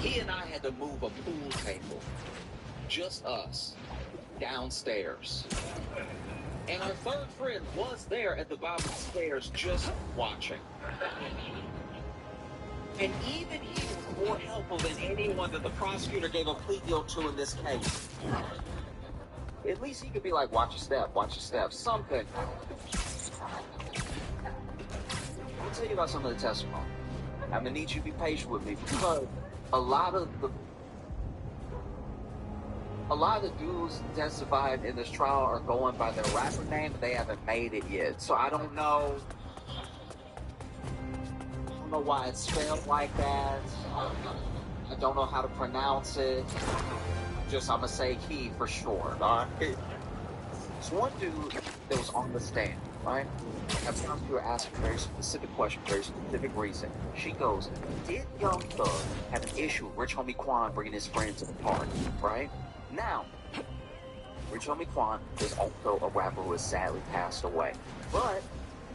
He and I had to move a pool table, just us, downstairs. And our third friend was there at the bottom of the stairs just watching. And even he was more helpful than anyone that the prosecutor gave a plea deal to in this case. At least he could be like, watch your step, something. Let me tell you about some of the testimony. I'm gonna need you to be patient with me because a lot of the dudes testified in this trial are going by their rapper name, but they haven't made it yet. So I don't know why it's spelled like that. I don't know how to pronounce it. I'm gonna say he for short, alright? It's one dude that was on the stand, right? At times we were asking a very specific question, very specific reason. She goes, did Young Thug have an issue with Rich Homie Quan bringing his friends to the party, right? Now, Rich Homie Quan is also a rapper who has sadly passed away. But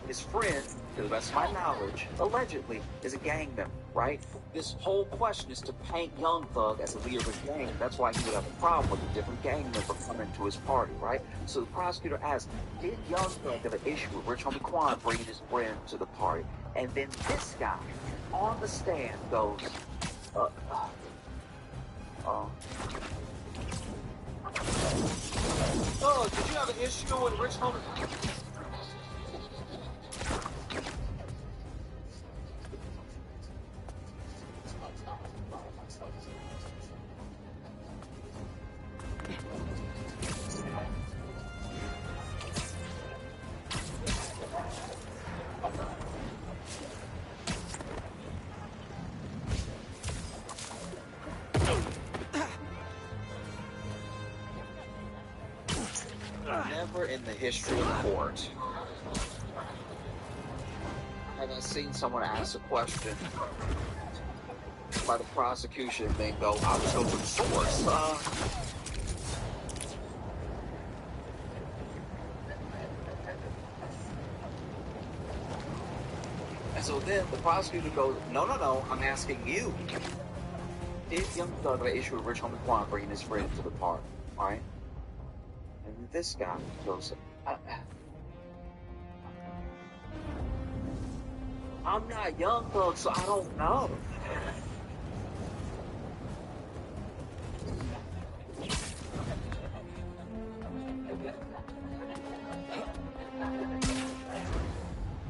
his friend, to the best of my knowledge, allegedly, is a gang member, right? This whole question is to paint Young Thug as a leader of a gang. That's why he would have a problem with a different gang member coming to his party, right? So the prosecutor asked, did Young Thug have an issue with Rich Homie Quan bringing his friend to the party? And then this guy, on the stand, goes, oh, did you have an issue with Rich Homie? Never in the history of court have I seen someone ask a question by the prosecution and then go, I was open source. And so then the prosecutor goes, no, I'm asking you. Did Young Thug have an issue with Rich Homie Quan bringing his friend to the party, alright? And this guy goes, I'm not Young Thug, so I don't know.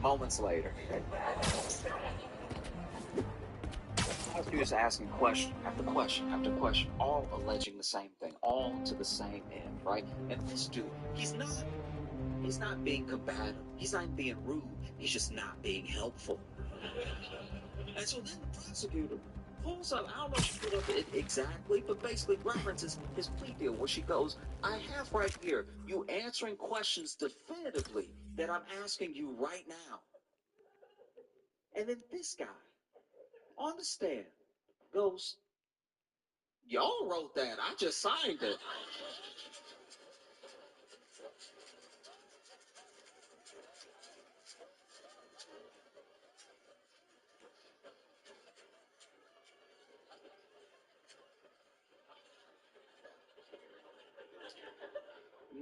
Moments later, prosecutor's asking question after question after question, all alleging the same thing, all to the same end, right? And this dude, he's not being combative, he's not being rude, he's just not being helpful. And so then the prosecutor pulls up, I don't know if she put up it exactly, but basically references his plea deal where she goes, I have right here, you answering questions definitively that I'm asking you right now. And then this guy, on the stand, goes, y'all wrote that, I just signed it.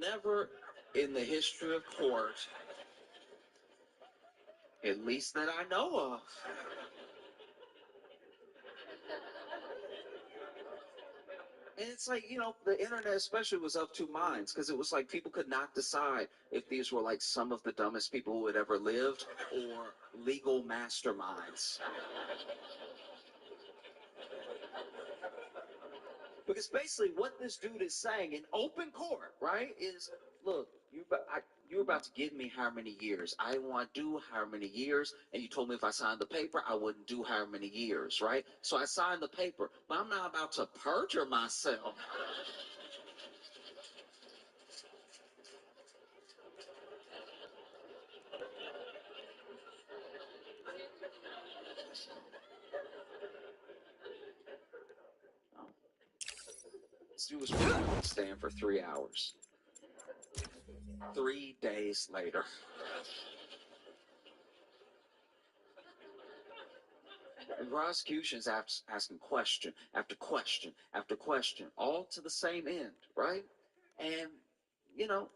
Never in the history of court, at least that I know of, and it's like, the internet especially was of two minds because it was like people could not decide if these were like some of the dumbest people who had ever lived or legal masterminds. Because basically what this dude is saying in open court, right, is, look, you're about to give me how many years? I didn't want to do how many years, and you told me if I signed the paper, I wouldn't do how many years, right? So I signed the paper, but I'm not about to perjure myself. This dude was put on the stand for 3 hours. 3 days later. prosecution's asking question after question after question, all to the same end, right? And, you know,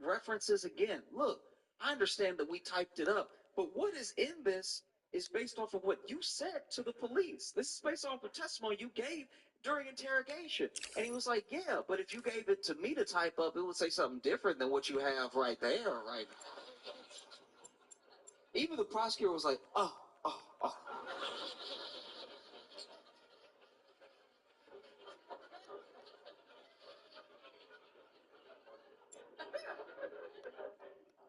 references again. Look, I understand that we typed it up, but what is in this is based off of what you said to the police. This is based off of testimony you gave during interrogation. And he was like, yeah, but if you gave it to me to type up, it would say something different than what you have right there, right? Even the prosecutor was like, oh, oh, oh.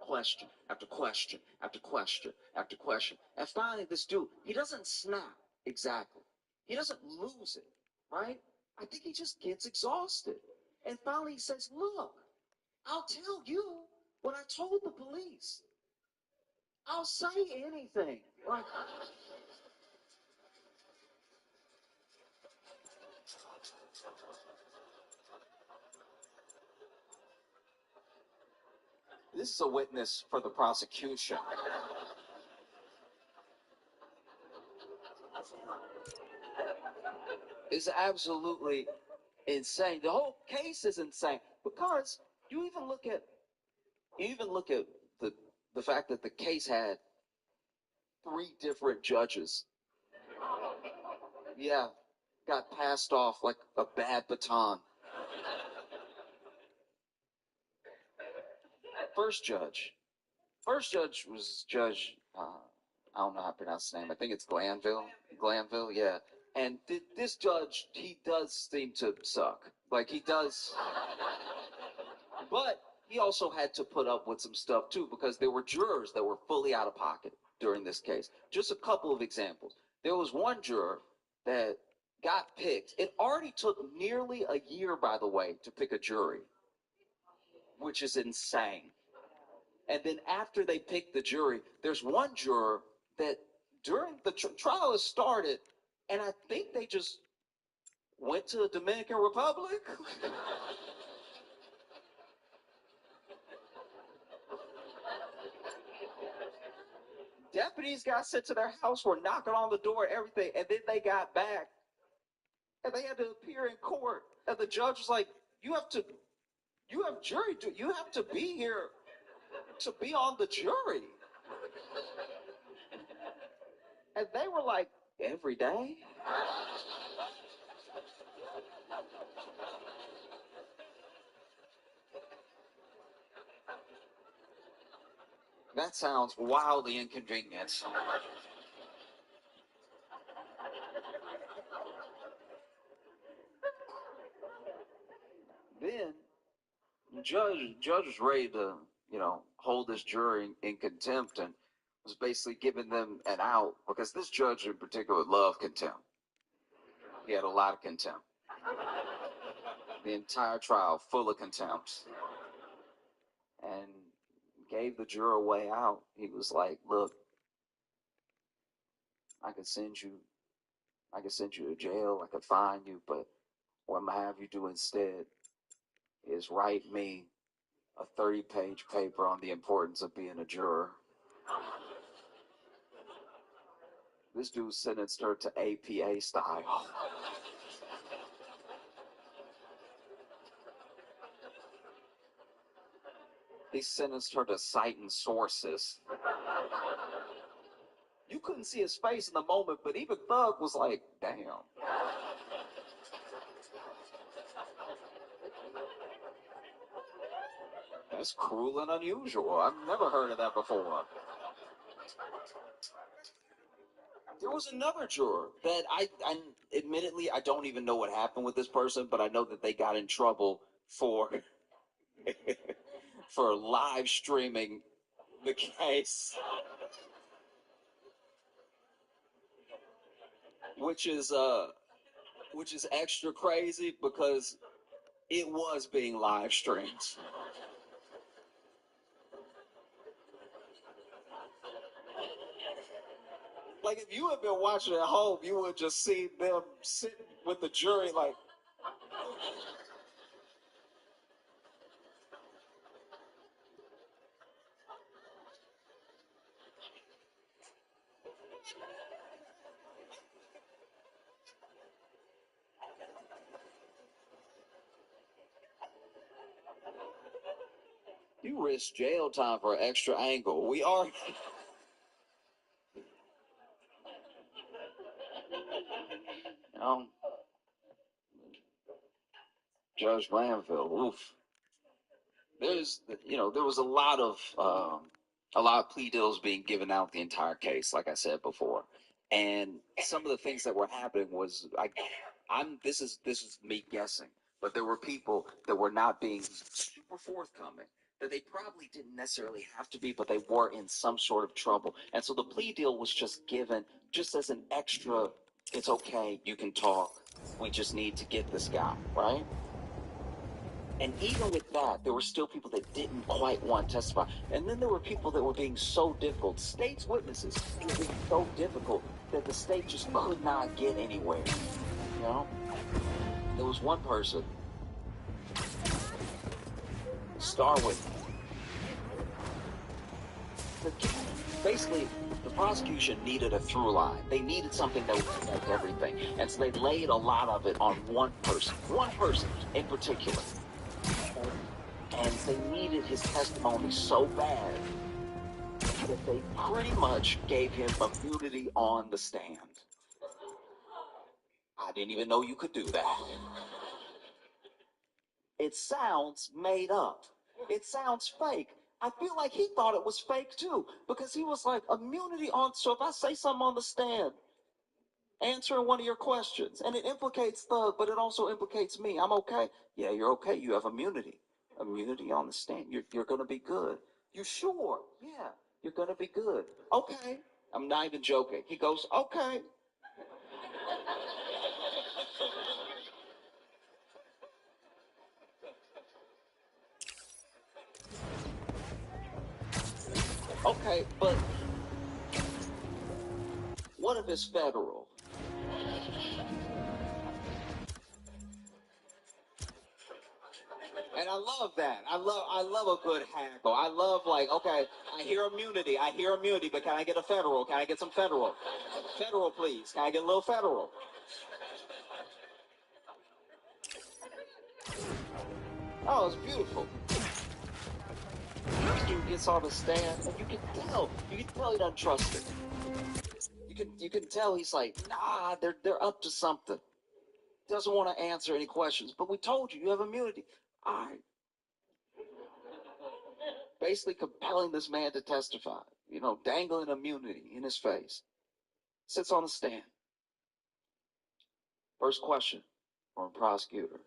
Question after question after question after question. And finally, this dude, he doesn't snap exactly. He doesn't lose it, right? I think he just gets exhausted. And finally, he says, look, I'll tell you what I told the police. I'll say anything. Like, this is a witness for the prosecution. It's absolutely insane. The whole case is insane because you even look at the the fact that the case had three different judges. Yeah, got passed off like a bad baton. First judge. First judge was Judge, I don't know how to pronounce his name. I think it's Glanville. Glanville, yeah. And this judge, he does seem to suck. Like, he does. But he also had to put up with some stuff, too, because there were jurors that were fully out of pocket during this case. Just a couple of examples. There was one juror that got picked. It already took nearly a year, by the way, to pick a jury, which is insane. And then after they picked the jury, there's one juror that during the trial has started, and I think they just went to the Dominican Republic. Deputies got sent to their house, were knocking on the door, everything, and then they got back, and they had to appear in court. And the judge was like, "You have jury, you have to be here to be on the jury." And they were like, "Every day?" That sounds wildly inconvenient. Then judge was ready to, hold this jury in contempt and was basically giving them an out because this judge in particular loved contempt. He had a lot of contempt. The entire trial full of contempt. And gave the juror a way out. He was like, look, I could send you to jail, I could fine you, but what I'm gonna have you do instead is write me a 30-page paper on the importance of being a juror. This dude sentenced her to APA style. He sentenced her to citing sources. You couldn't see his face in the moment, but even Thug was like, damn. That's cruel and unusual. I've never heard of that before. There was another juror that I admittedly, I don't even know what happened with this person, but I know that they got in trouble for for live streaming the case, which is extra crazy because it was being live streamed. Like, if you had been watching at home, you would just see them sitting with the jury like, You risk jail time for an extra angle. We are. Um, Judge Glanville. Oof. There was a lot of plea deals being given out the entire case, like I said before, and some of the things that were happening was this is me guessing, but there were people that were not being super forthcoming. That they probably didn't necessarily have to be, but they were in some sort of trouble, and so the plea deal was just given just as an extra. It's okay, you can talk. We just need to get this guy right. And even with that, there were still people that didn't quite want to testify. And then there were people that were being so difficult. State's witnesses were being so difficult that the state just could not get anywhere. You know? There was one person, star witness. Basically, the prosecution needed a through line. They needed something that would connect everything. And so they laid a lot of it on one person in particular. And they needed his testimony so bad that they pretty much gave him immunity on the stand. I didn't even know you could do that. It sounds made up. It sounds fake. I feel like he thought it was fake too, because he was like, immunity on, so if I say something on the stand, answering one of your questions, and it implicates Thug, but it also implicates me, I'm okay. Yeah, you're okay. You have immunity. Immunity on the stand. You're going to be good. You sure? Yeah, you're going to be good. Okay. I'm not even joking. He goes, okay. Okay, but what if it's federal? And I love that. I love a good haggle. I love like, okay, I hear immunity, but can I get a federal? Can I get some federal? Federal, please. Can I get a little federal? Oh, it's beautiful. This dude gets on the stand, and you can tell he doesn't trust it. You can tell he's like, nah, they're up to something. Doesn't want to answer any questions. But we told you have immunity. All right. Basically compelling this man to testify. Dangling immunity in his face. Sits on the stand. First question from a prosecutor.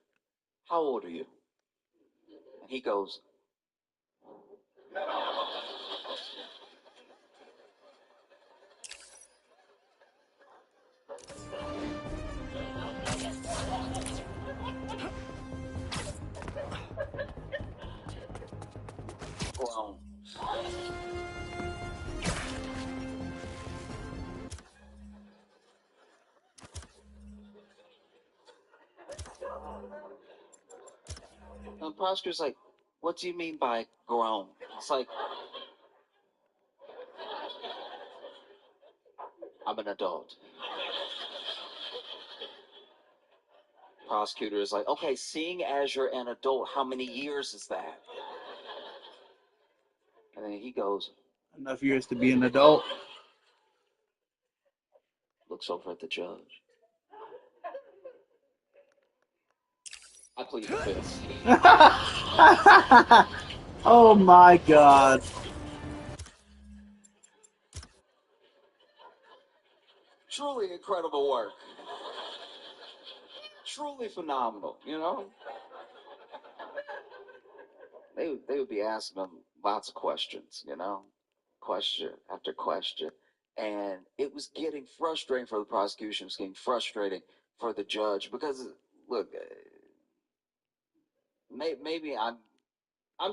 How old are you? And he goes, grown. And the prosecutor's like, what do you mean by grown? It's like, I'm an adult. Prosecutor is like, okay, seeing as you're an adult, how many years is that? And then he goes, enough years to be an adult. Looks over at the judge. I plead the fifth. Oh my God. Truly incredible work. Truly phenomenal, They would be asking him lots of questions, question after question. And it was getting frustrating for the prosecution. It was getting frustrating for the judge because, look, maybe I'm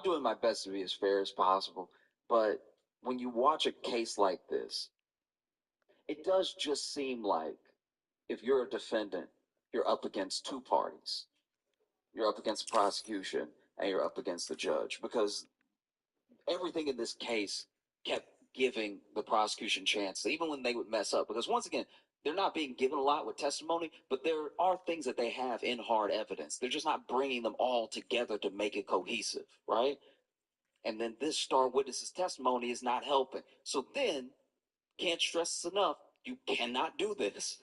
doing my best to be as fair as possible, but when you watch a case like this, it does just seem like if you're a defendant, you're up against two parties. You're up against the prosecution and you're up against the judge because everything in this case kept giving the prosecution chances, even when they would mess up. Because once again, they're not being given a lot with testimony, but there are things that they have in hard evidence. They're just not bringing them all together to make it cohesive, right? And then this star witness's testimony is not helping. So then, can't stress this enough, you cannot do this.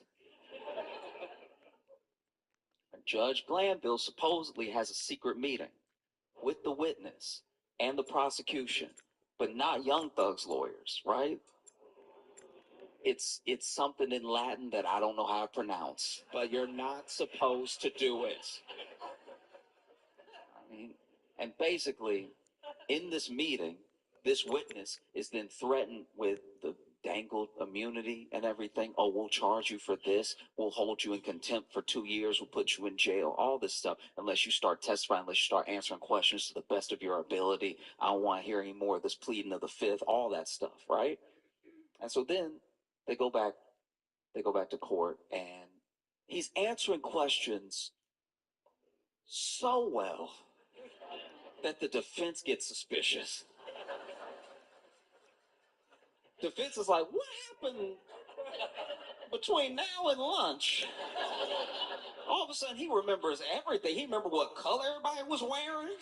Judge Glanville supposedly has a secret meeting with the witness and the prosecution, but not Young Thug's lawyers, right? It's something in Latin that I don't know how to pronounce, but you're not supposed to do it. I mean, and basically, in this meeting, this witness is then threatened with the dangled immunity and everything. Oh, we'll charge you for this. We'll hold you in contempt for 2 years. We'll put you in jail. All this stuff, unless you start testifying, unless you start answering questions to the best of your ability. I don't want to hear any more of this pleading of the fifth, all that stuff, right? And so then they go back to court, and he's answering questions so well that the defense gets suspicious. Defense is like, what happened between now and lunch? All of a sudden, he remembers everything. He remembered what color everybody was wearing.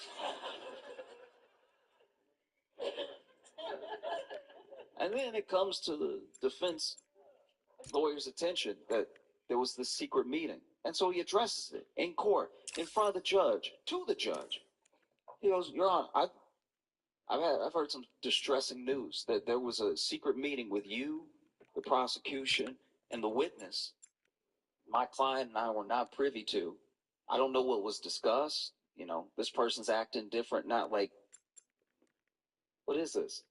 And then it comes to the defense lawyer's attention that there was this secret meeting. And so he addresses it in court, in front of the judge, to the judge. He goes, Your Honor, I've heard some distressing news that there was a secret meeting with you, the prosecution, and the witness. My client and I were not privy to. I don't know what was discussed. You know, this person's acting different, not like, what is this?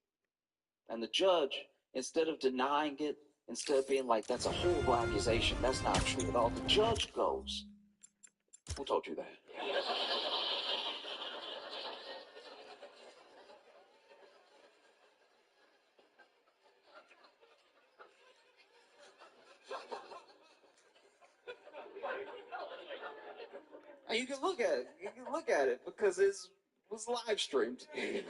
And the judge, instead of denying it, instead of being like, that's a horrible accusation, that's not true at all, the judge goes, who told you that? And you can look at it. You can look at it because it was live streamed. You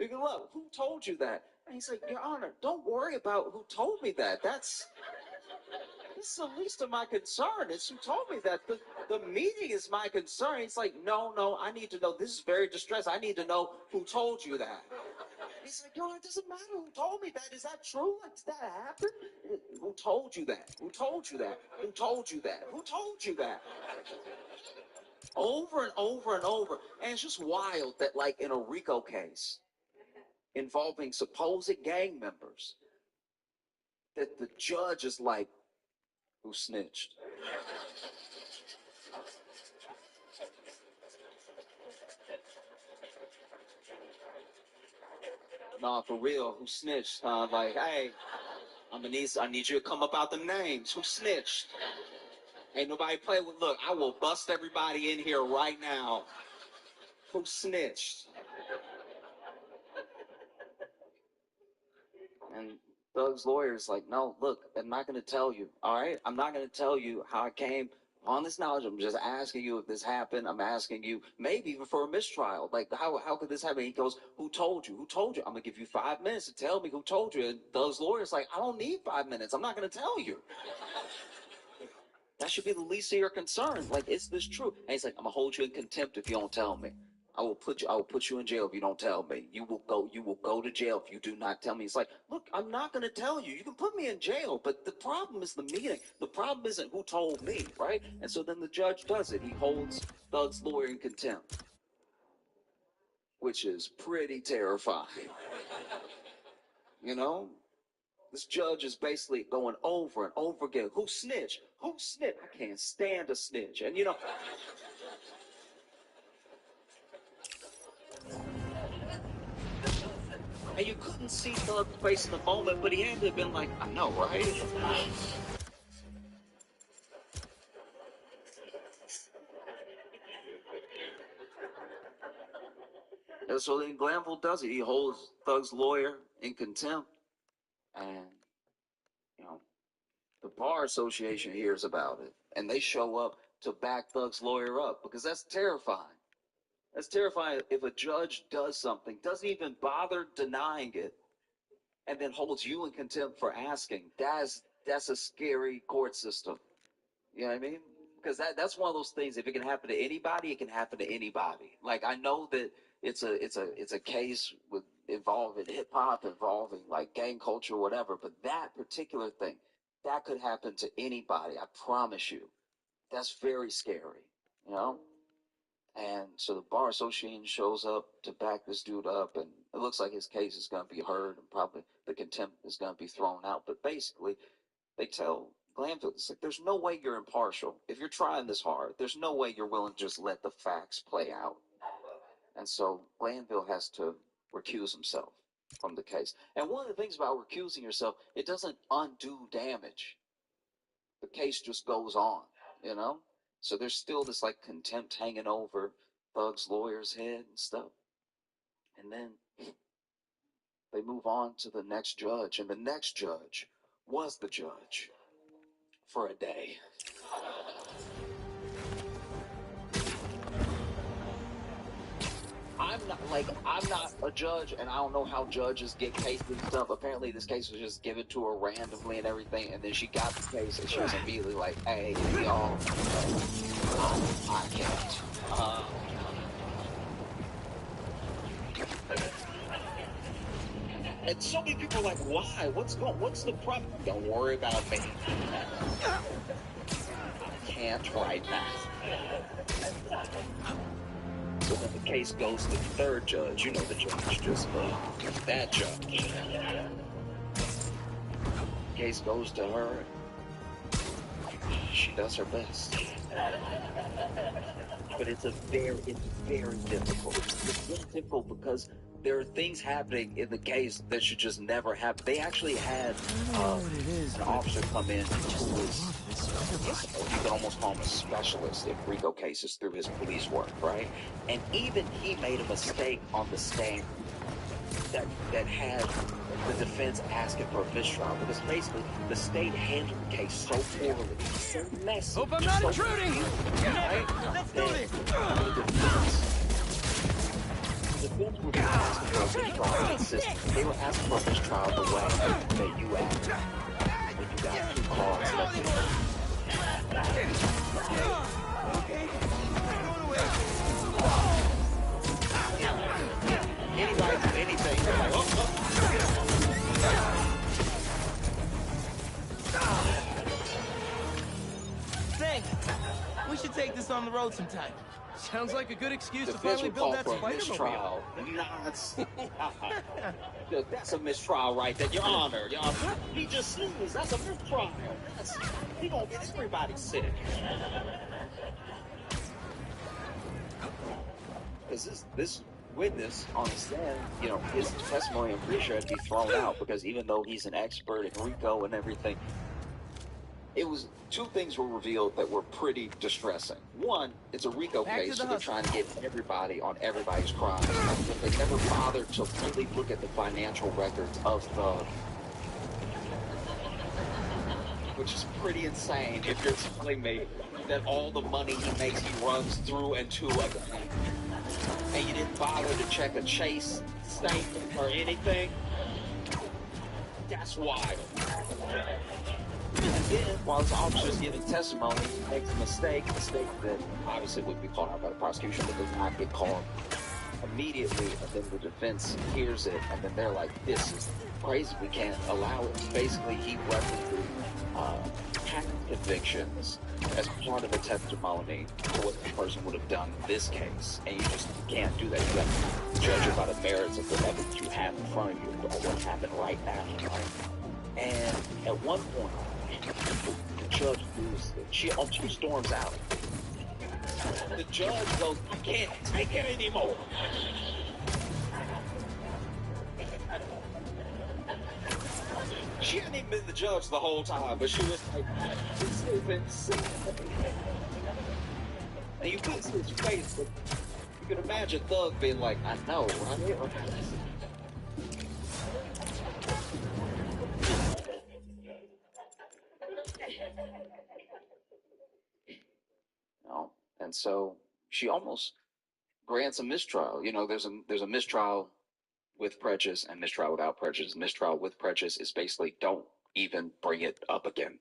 can look. Who told you that? And he's like, Your Honor, don't worry about who told me that. This is the least of my concern. It's who told me that. The meeting is my concern. He's like, no, I need to know. This is very distressing. I need to know who told you that. He's like, Your Honor, it doesn't matter who told me that. Is that true? Like, did that happen? Who told you that? Who told you that? Who told you that? Who told you that? Over and over and over. And it's just wild that, like, in a RICO case involving supposed gang members, that the judge is like, who snitched? Nah, for real, who snitched? Like, hey, I need you to come up out the names. Who snitched? Ain't nobody play with. Look, I will bust everybody in here right now. Who snitched? And Doug's lawyer is like, no, look, I'm not going to tell you. All right, I'm not going to tell you how I came on this knowledge. I'm just asking you if this happened. I'm asking you maybe even for a mistrial. Like, how could this happen? He goes, who told you? Who told you? I'm going to give you 5 minutes to tell me who told you. And Doug's lawyer is like, I don't need 5 minutes. I'm not going to tell you. That should be the least of your concern. Like, is this true? And he's like, I'm gonna hold you in contempt if you don't tell me. I will put you in jail if you don't tell me. You will go to jail if you do not tell me. It's like, look, I'm not gonna tell you. You can put me in jail, but the problem is the meeting. The problem isn't who told me, right? And so then the judge does it. He holds Thug's lawyer in contempt, which is pretty terrifying. You know? This judge is basically going over and over again. Who snitched? Who snitched? I can't stand a snitch. And you know, and you couldn't see Thug's face in the moment, but he had to have been like, I know, right? And so then Glanville does it. He holds Thug's lawyer in contempt. And, you know, the Bar Association hears about it. And they show up to back Thug's lawyer up because that's terrifying. That's terrifying if a judge does something, doesn't even bother denying it, and then holds you in contempt for asking. That's a scary court system. You know what I mean? because that's one of those things. If it can happen to anybody, it can happen to anybody. Like I know that it's a case with involving hip hop, involving like gang culture, whatever. But that particular thing, that could happen to anybody. I promise you. That's very scary, you know. And so the bar association shows up to back this dude up, and it looks like his case is going to be heard, and probably the contempt is going to be thrown out. But basically, they tell Glanville, it's like, there's no way you're impartial. If you're trying this hard, there's no way you're willing to just let the facts play out. And so Glanville has to recuse himself from the case. And one of the things about recusing yourself, it doesn't undo damage. The case just goes on, you know? So there's still this like contempt hanging over Thug's lawyer's head and stuff. And then they move on to the next judge, and the next judge was the judge for a day. I'm not a judge, and I don't know how judges get cases and stuff. Apparently this case was just given to her randomly and everything, and then she got the case and she was immediately like, hey, y'all, I can't. And so many people are like, why? What's the problem? Don't worry about me. I can't right now. So then the case goes to the third judge. You know the judge, just that judge. Case goes to her. She does her best. But it's very difficult. It's very difficult because there are things happening in the case that should just never happen. They actually had an officer come in who was, you can almost call him a specialist in RICO cases through his police work, right? And even he made a mistake on the stand that had the defense asking for a mistrial, because basically the state handled the case so poorly, so messy. Hope I'm not intruding! Right? Let's do this! The defense was asking for a mistrial. They were asking for a mistrial the way that you acted. When you got 2 claws left. Anybody do anything, they're like, Say, we should take this on the road sometime. Sounds like a good excuse to defense finally would build call that for a Spider-Mobile. mistrial. That's a mistrial right there, Your Honor. Your Honor. He just sneezed. That's a mistrial. He gonna get everybody sick. Because this witness on the stand, you know, his testimony, I'm pretty sure, had to be thrown out, because even though he's an expert in RICO and everything, it was 2 things were revealed that were pretty distressing. One, it's a RICO case, so they're trying to get everybody on everybody's crimes. But they never bothered to really look at the financial records of Thug, which is pretty insane if you're telling me that all the money he makes he runs through and to a bank. And you didn't bother to check a Chase statement or anything? That's wild. And then, while this officer's giving testimony, he makes a mistake that obviously would be called out by the prosecution, but does not get called immediately, and then the defense hears it, and then they're like, this is crazy, we can't allow it. Basically, he references tax convictions as part of a testimony for what the person would have done in this case, and you just can't do that. You have to judge it by the merits of the evidence you have in front of you, or what happened right now. And at one point, the judge loses it. She storms out. The judge goes, I can't take it anymore. She hadn't even been the judge the whole time, but she was like, this is insane. And you couldn't see his face, but you can imagine Thug being like, I know, right? No. And so she almost grants a mistrial. You know, there's a mistrial with prejudice and mistrial without prejudice. Mistrial with prejudice is basically don't even bring it up again.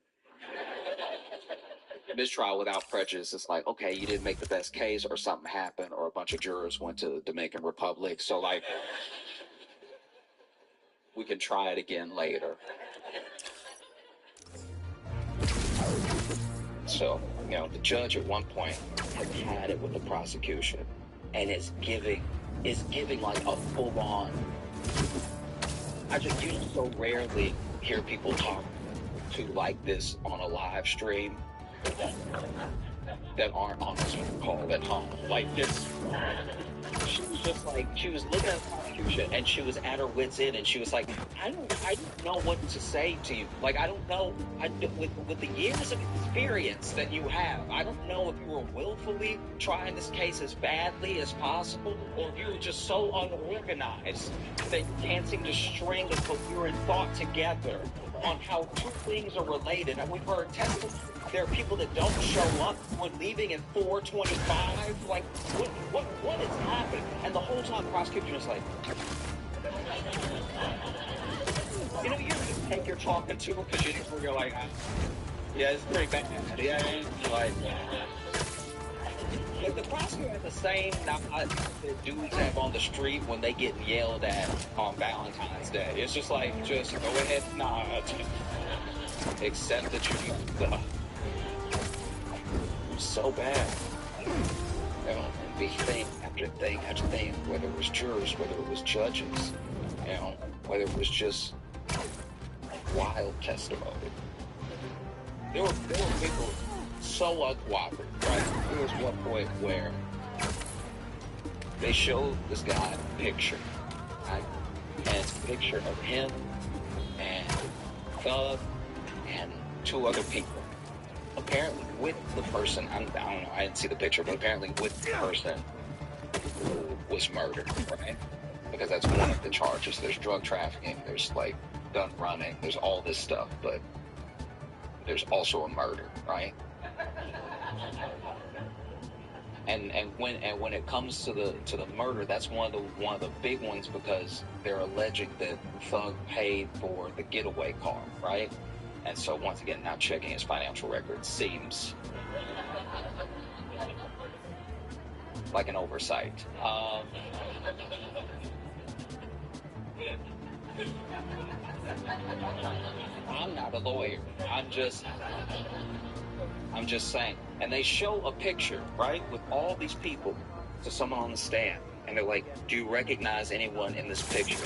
mistrial without prejudice. It's like, okay, you didn't make the best case, or something happened, or a bunch of jurors went to the Dominican Republic. So, like, we can try it again later. So, the judge at one point has had it with the prosecution, and is giving like a full-on. You so rarely hear people talk to like this on a live stream that aren't on this call at home. Like this, she was just like, she was looking at the prosecution and she was at her wit's end, and she was like, I don't know what to say to you. Like, I don't know, with the years of experience that you have, I don't know if you were willfully trying this case as badly as possible, or if you were just so unorganized that you can't seem to string a coherent thought together on how two things are related. And we've heard testimony. There are people that don't show up when leaving at 4:25. Like, what is happening? And the whole time, the prosecution is like, you just take your talking to them because you're like, yeah, it's pretty bad. Yeah, like the prosecutor has the same that dudes have on the street when they get yelled at on Valentine's Day. It's just like, just go ahead and nod. Accept that you so bad. Be thing after thing after thing, whether it was jurors, whether it was judges, whether it was just wild testimony. There were people so uncooperative, right? There was one point where they showed this guy a picture, right? And it's a picture of him and Thug and two other people. Apparently with the person, I don't know, I didn't see the picture, but apparently with the person who was murdered, right? Because that's one of the charges. There's drug trafficking, there's like gun running, there's all this stuff, but there's also a murder, right? And when it comes to the murder, that's one of the big ones, because they're alleging that Thug paid for the getaway car, right? And so once again, now checking his financial record seems like an oversight. I'm not a lawyer. I'm just saying. And they show a picture, right, with all these people to someone on the stand, and they're like, "Do you recognize anyone in this picture?"